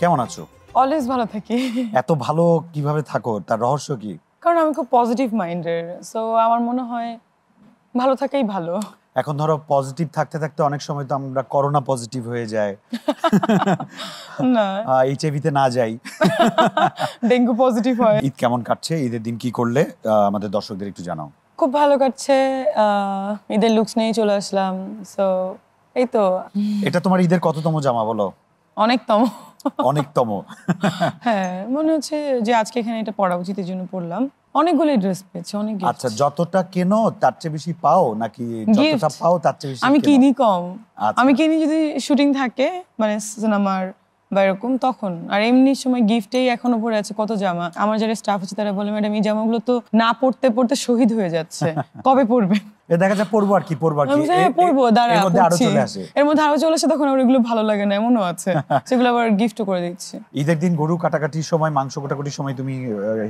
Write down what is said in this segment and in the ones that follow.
কেমন আছো? অলওয়েজ ভালো থাকি। এত ভালো কিভাবে থাকো, তার রহস্য কি? কারণ আমি খুব পজিটিভ মাইন্ডের, সো আমার মনে হয় ভালো থাকাই ভালো। এখন ধরো পজিটিভ থাকতে থাকতে অনেক সময় তো আমরা করোনা পজিটিভ হয়ে যায়, না এইচআইভিতে না যাই, ডেঙ্গু পজিটিভ হয়। ঈদ কেমন কাটছে? ঈদের দিন কি করলে আমাদের দর্শকদের একটু জানাও। খুব ভালো কাটছে, ঈদের লুকস নিয়ে চলে আসলাম, সো এই তো। এটা তোমার ঈদের কততম জামা বলো? অনেকতম। অনেকতম। হ্যাঁ, মনে হচ্ছে যে আজকে এখানে এটা পরা উচিত, এই জন্য পরলাম। অনেকগুলো ড্রেস পেয়েছি, অনেক gift। আচ্ছা, যতটা কেনো তার চেয়ে বেশি পাও নাকি যতটা Gift। পাও তার চেয়ে বেশি আমি কেনো? কিনি কম। আচ্ছা। আমি কিনি যদি শুটিং থাকে, মানে সিনেমার বা এরকম, তখন। আর এমনি সময় গিফটেই এখনো পরে আছে কত জামা। আমার যারা স্টাফ আছে তারা বলে, ম্যাডাম এই জামাগুলো তো না পড়তে পড়তে শহীদ হয়ে যাচ্ছে, কবে পড়বেন? দেখা যায় পড়বো আর কি, পড়বো আর কি, পড়বো, দাঁড়া এর মধ্যে আরো চলে আসে। এর মধ্যে আরো চলে আসে, তখন আমার এগুলো ভালো লাগে না, এমনও আছে। সেগুলো আবার গিফটও করে দিচ্ছি। ঈদের দিন গরু কাটাকাটির সময়, মাংস কাটাকাটির সময় তুমি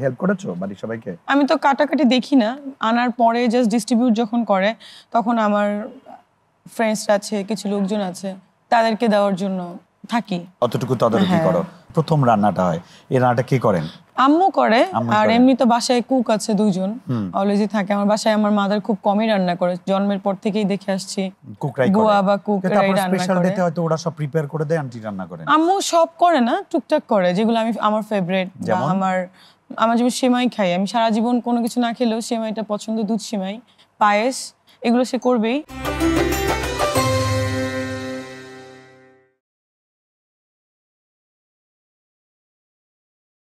হেল্প করেছো বাড়ির সবাইকে? আমি তো কাটাকাটি দেখি না, আনার পরে জাস্ট ডিস্ট্রিবিউট যখন করে, তখন আমার ফ্রেন্ডস আছে, কিছু লোকজন আছে, তাদেরকে দেওয়ার জন্য থাকি। অতটুকু তদারকি হ্যাঁ। করো। প্রথম রান্নাটা হয়, এই রান্নাটা কে করেন? আম্মু করে। আম্মুই আর করে। এমনি তো বাসায় কুক আছে দুইজন, অলওয়েজই থাকে আমার বাসায়। আমার মাদার খুব কমই রান্না করে, জন্মের পর থেকেই দেখে আসছি কুকরাই করে। বুয়া বা কুকরাই তারপর রান্না স্পেশাল করে। ডেতে হয়তো ওরা সব প্রিপেয়ার করে দেয়, আন্টি রান্না করেন। আম্মু সব করে না, টুকটাক করে, যেগুলো আমি আমার ফেভারিট। যেমন? আমার যেমন সেমাই খাই, আমি সারা জীবন কোনো কিছু না খেলেও সেমাইটা পছন্দ, দুধ সেমাই, পায়েস, এগুলো সে করবেই।